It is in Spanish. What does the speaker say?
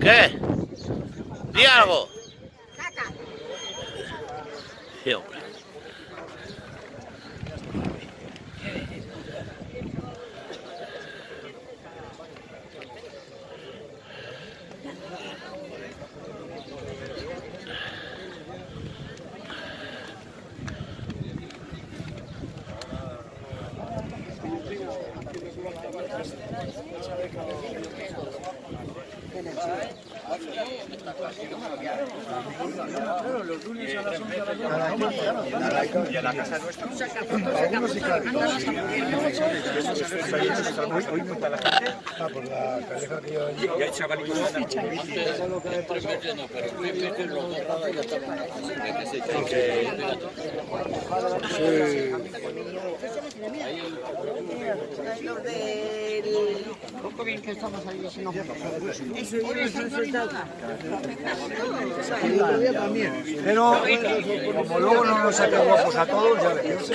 ¿Qué? Di algo. Sí, hombre. Los lunes a las 11 de la noche. Y a la casa nuestra. Algunos sí, claro. Hoy no está la gente. Ah, por la calleja que yo allí. Y hay chavalitos que andan con bici. Poco bien que estamos ahí, si no. Pero como luego no nos saca guapos a todos, ya ves.